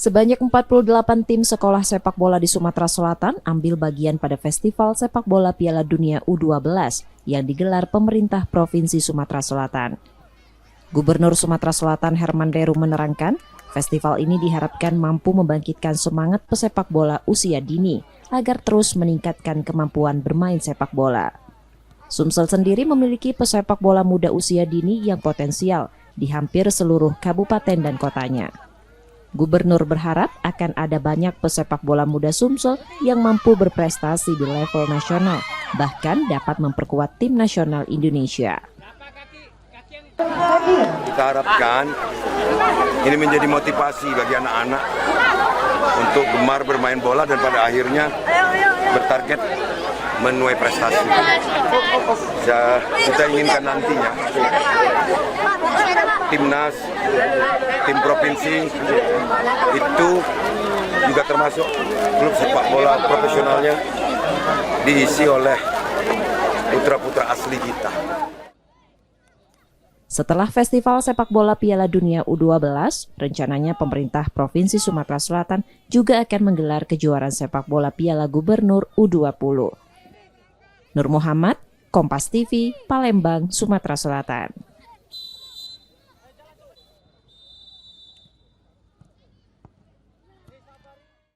Sebanyak 48 tim sekolah sepak bola di Sumatera Selatan ambil bagian pada Festival Sepak Bola Piala Dunia U12 yang digelar pemerintah Provinsi Sumatera Selatan. Gubernur Sumatera Selatan Herman Deru menerangkan, festival ini diharapkan mampu membangkitkan semangat pesepak bola usia dini agar terus meningkatkan kemampuan bermain sepak bola. Sumsel sendiri memiliki pesepak bola muda usia dini yang potensial di hampir seluruh kabupaten dan kotanya. Gubernur berharap akan ada banyak pesepak bola muda Sumsel yang mampu berprestasi di level nasional, bahkan dapat memperkuat tim nasional Indonesia. Kita harapkan ini menjadi motivasi bagi anak-anak untuk gemar bermain bola dan pada akhirnya bertarget menuai prestasi. Kita inginkan nantinya timnas, tim provinsi itu juga termasuk klub sepak bola profesionalnya diisi oleh putra-putra asli kita. Setelah Festival Sepak Bola Piala Dunia U12, rencananya pemerintah Provinsi Sumatera Selatan juga akan menggelar kejuaraan sepak bola Piala Gubernur U20. Nur Muhammad, Kompas TV, Palembang, Sumatera Selatan.